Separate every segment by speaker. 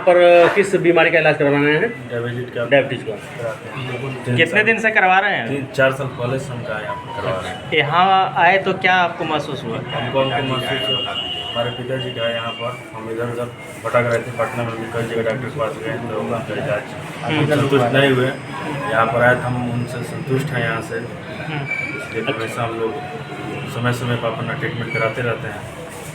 Speaker 1: पर किस बीमारी का इलाज करवाना है? डायबिटीज का।
Speaker 2: कितने दिन से करवा रहे हैं?
Speaker 3: 3-4 साल पहले से हम यहाँ पर करवा रहे हैं।
Speaker 2: यहाँ आए तो क्या आपको महसूस हुआ?
Speaker 3: हमको महसूस हुआ, हमारे पिताजी का यहाँ पर हम इधर उधर भटक रहे थे, पटना में भी कई जगह डॉक्टर के पास गए तो उनका इलाज संतुष्ट नहीं हुए। यहाँ पर आए तो हम उनसे संतुष्ट हैं यहाँ से, इसलिए हमेशा हम लोग समय समय पर अपना ट्रीटमेंट कराते रहते हैं।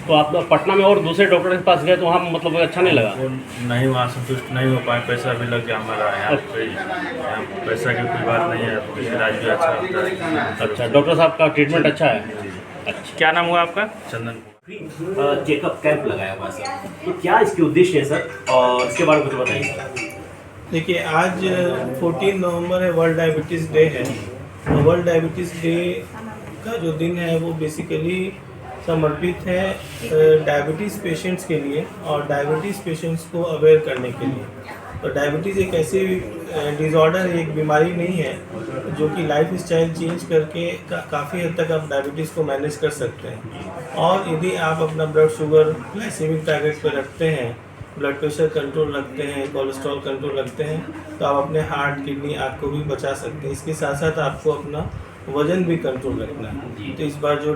Speaker 1: तो आप पटना में और दूसरे डॉक्टर के पास गए तो वहाँ मतलब अच्छा नहीं लगा?
Speaker 3: वो नहीं, वहाँ संतुष्ट नहीं हो पाए, पैसा भी लग गया हमारा। यहाँ पैसा की कोई बात नहीं है, तो इलाज भी अच्छा होता है।
Speaker 1: अच्छा, डॉक्टर साहब का ट्रीटमेंट अच्छा है।
Speaker 2: अच्छा, क्या नाम हुआ आपका?
Speaker 3: चंदन।
Speaker 4: चेकअप कैंप लगाया हुआ है सर, तो क्या इसके उद्देश्य है सर, और इसके बारे में कुछ बताइए सर।
Speaker 5: देखिए, आज 14 नवंबर है, वर्ल्ड डायबिटीज़ डे है। तो वर्ल्ड डायबिटीज़ डे का जो दिन है वो बेसिकली समर्पित है डायबिटीज़ पेशेंट्स के लिए और डायबिटीज़ पेशेंट्स को अवेयर करने के लिए। तो डायबिटीज़ एक ऐसी डिज़ॉर्डर, एक बीमारी नहीं है जो कि लाइफ स्टाइल चेंज करके काफ़ी हद तक आप डायबिटीज़ को मैनेज कर सकते हैं। और यदि आप अपना ब्लड शुगर ग्लाइसेमिक टारगेट पर रखते हैं, ब्लड प्रेशर कंट्रोल रखते हैं, कोलेस्ट्रॉल कंट्रोल रखते हैं, तो आप अपने हार्ट, किडनी, आँख को भी बचा सकते हैं। इसके साथ साथ आपको अपना वज़न भी कंट्रोल रखना है। तो इस बार जो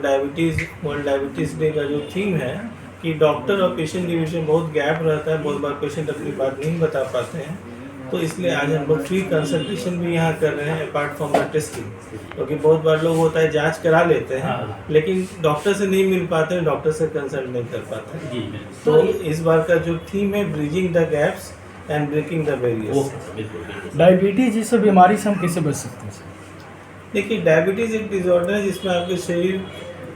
Speaker 5: वर्ल्ड डायबिटीज़ डे का जो थीम है कि डॉक्टर और पेशेंट के बीच में बहुत गैप रहता है, बहुत बार पेशेंट अपनी बात नहीं बता पाते हैं, तो इसलिए आज हम लोग फ्री कंसल्टेशन भी यहाँ कर रहे हैं अपार्ट फ्रॉम द टेस्टिंग। क्योंकि बहुत बार लोग होता है जांच करा लेते हैं लेकिन डॉक्टर से नहीं मिल पाते हैं, डॉक्टर से कंसल्ट नहीं कर पाते हैं। तो इस बार का जो थीम है bridging the gaps and breaking the barriers.
Speaker 6: Diabetes जैसे बीमारी से हम कैसे बच सकते हैं?
Speaker 5: देखिए, डायबिटीज़ एक डिज़ॉर्डर है जिसमें आपके शरीर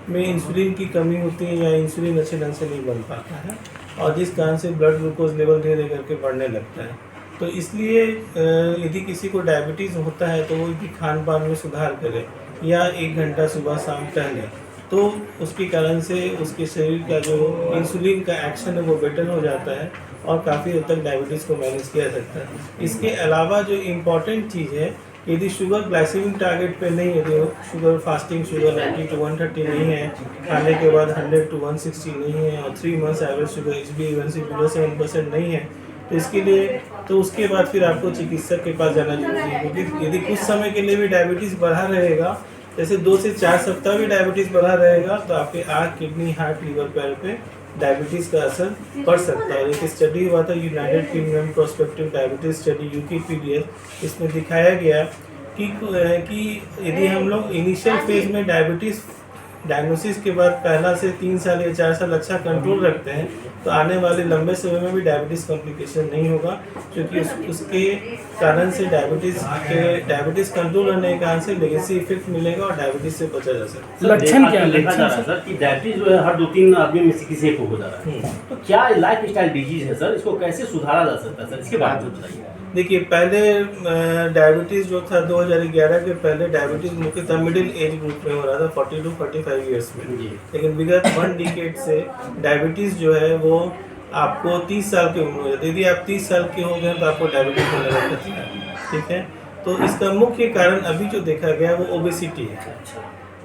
Speaker 5: में इंसुलिन की कमी होती है या इंसुलिन अच्छे ढंग से नहीं बन पाता है और जिस कारण से ब्लड ग्लूकोज लेवल धीरे धीरे करके बढ़ने लगता है। तो इसलिए यदि किसी को डायबिटीज़ होता है तो वो यदि खान पान में सुधार करे या 1 घंटा सुबह शाम टहले तो उसके कारण से उसके शरीर का जो इंसुलिन का एक्शन है वो बेटर हो जाता है और काफ़ी हद तक डायबिटीज़ को मैनेज किया जा सकता है। इसके अलावा जो इम्पॉर्टेंट चीज़ है, यदि शुगर ग्लाइसेमिक टारगेट पे नहीं है, यदि शुगर फास्टिंग शुगर 90 to 130 नहीं है, खाने के बाद 100 to 160 नहीं है और 3 months average sugar HbA1c below 7% नहीं है, तो इसके लिए तो उसके बाद फिर आपको चिकित्सक के पास जाना जरूरी है। क्योंकि यदि कुछ समय के लिए भी डायबिटीज़ बढ़ा रहेगा, जैसे 2 से 4 सप्ताह भी डायबिटीज़ बढ़ा रहेगा, तो आपके आँख, किडनी, हार्ट, लीवर, पैर पे डायबिटीज़ का असर पड़ सकता है। एक स्टडी हुआ था, United kingdom prospective diabetes study UKPDS, इसमें दिखाया गया कि यदि हम लोग इनिशियल फेज में डायबिटीज़ डायग्नोसिस के बाद पहला से 3 साल या 4 साल अच्छा कंट्रोल रखते हैं तो आने वाले लंबे समय में भी डायबिटीज़ कॉम्प्लिकेशन नहीं होगा, क्योंकि उसके कारण से डायबिटीज़ कंट्रोल रहने के कारण से लेगेसी इफेक्ट मिलेगा और डायबिटीज़ से बचा जा सकता है।
Speaker 6: लक्षण क्या है?
Speaker 4: देखा जा रहा है सर कि डायबिटीज जो है हर 2-3 आदमी में से किसी एक को हो जा रहा है, तो क्या लाइफ स्टाइल डिजीज है सर, इसको कैसे सुधारा जा सकता है सर, इसके बारे में बताइए।
Speaker 5: देखिए, पहले डायबिटीज़ जो था 2011 के पहले डायबिटीज़ मुख्यतः मिडिल एज ग्रुप में हो रहा था 40 to 45 ईयर्स में, लेकिन विगत 1 डिकेड से डायबिटीज़ जो है वो आपको 30 साल की उम्र में, यदि आप 30 साल के हो गए तो आपको डायबिटीज़ होने लगता है। ठीक है, तो इसका मुख्य कारण अभी जो देखा गया वो ओबेसिटी है।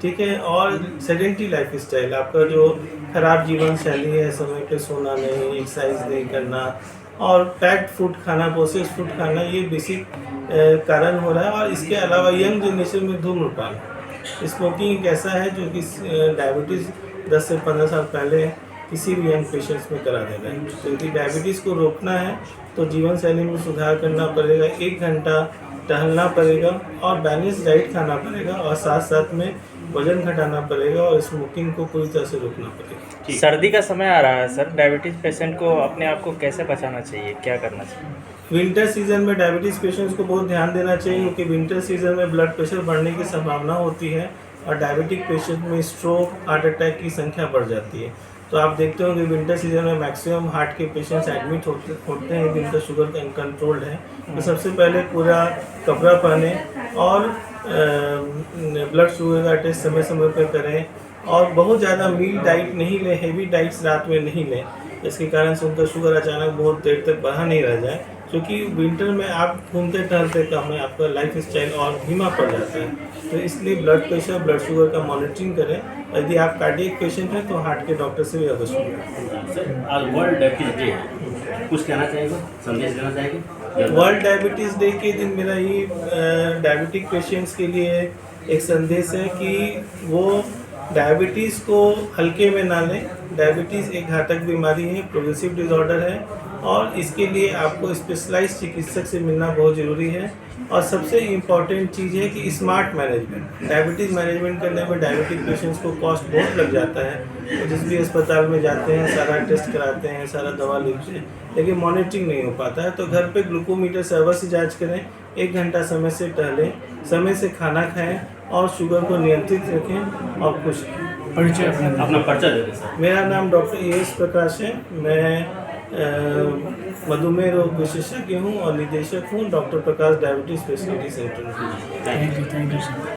Speaker 5: ठीक है, और सेडेंटरी लाइफ स्टाइल, आपका जो खराब जीवन शैली है, समय पे सोना नहीं, एक्सरसाइज नहीं करना और पैक्ड फूड खाना, प्रोसेस्ड फूड खाना, ये बेसिक कारण हो रहा है। और इसके अलावा यंग जनरेशन में धूम्रपान, स्मोकिंग एक ऐसा है जो कि डायबिटीज़ 10 से 15 साल पहले किसी भी यंग पेशेंट्स में करा देता है। तो यदि डायबिटीज़ को रोकना है तो जीवन शैली में सुधार करना पड़ेगा, 1 घंटा टहलना पड़ेगा और बैलेंस डाइट खाना पड़ेगा और साथ साथ में वजन घटाना पड़ेगा और स्मोकिंग को पूरी तरह से रोकना पड़ेगा।
Speaker 2: सर्दी का समय आ रहा है सर, डायबिटीज पेशेंट को अपने आप को कैसे बचाना चाहिए, क्या करना चाहिए?
Speaker 5: विंटर सीजन में डायबिटीज़ पेशेंट्स को बहुत ध्यान देना चाहिए, क्योंकि विंटर सीजन में ब्लड प्रेशर बढ़ने की संभावना होती है और डायबिटिक पेशेंट में स्ट्रोक, हार्ट अटैक की संख्या बढ़ जाती है। तो आप देखते होंगे विंटर सीजन में मैक्सिमम हार्ट के पेशेंट्स एडमिट होते हैं जिनका शुगर अनकंट्रोल्ड है। तो सबसे पहले पूरा कपड़ा पहने और ब्लड शुगर का टेस्ट समय समय पर करें और बहुत ज़्यादा मील डाइट नहीं लें, हेवी डाइट्स रात में नहीं लें, इसके कारण से उनका शुगर अचानक बहुत देर तक बढ़ा नहीं रह जाए। क्योंकि विंटर में आप घूमते टहलते कम है, आपका लाइफ स्टाइल और धीमा पड़ जाता है, तो इसलिए ब्लड प्रेशर, ब्लड शुगर का मॉनिटरिंग करें। यदि आप कार्डियक पेशेंट हैं तो हार्ट के डॉक्टर से भी अवश्य मिलें।
Speaker 4: सर, आज वर्ल्ड डायबिटीज डे है, कुछ कहना चाहेंगे, संदेश देना चाहेंगे?
Speaker 5: वर्ल्ड डायबिटीज़ डे के दिन मेरा ये डायबिटिक पेशेंट्स के लिए एक संदेश है कि वो डायबिटीज़ को हल्के में ना लें। डायबिटीज़ एक घातक बीमारी है, प्रोग्रेसिव डिसऑर्डर है और इसके लिए आपको स्पेशलाइज्ड चिकित्सक से मिलना बहुत ज़रूरी है। और सबसे इम्पॉर्टेंट चीज़ है कि स्मार्ट मैनेजमेंट। डायबिटीज़ मैनेजमेंट करने में डायबिटिक पेशेंट्स को कॉस्ट बहुत लग जाता है, तो जिस भी अस्पताल में जाते हैं सारा टेस्ट कराते हैं, सारा दवा लेते हैं, लेकिन मॉनिटरिंग नहीं हो पाता है। तो घर पे ग्लूकोमीटर से अवश्य जांच करें, 1 घंटा समय से टहलें, समय से खाना खाएं और शुगर को नियंत्रित रखें और खुश रहें।
Speaker 6: परिचय अपना
Speaker 4: अपना पर्चा दे दें सर।
Speaker 5: मेरा नाम डॉक्टर एस प्रकाश है। मैं मधुमेह रोग विशेषज्ञ हूँ और निदेशक हूँ डॉक्टर प्रकाश डायबिटीज स्पेशलिटी सेंटर में।
Speaker 6: Thank you sir.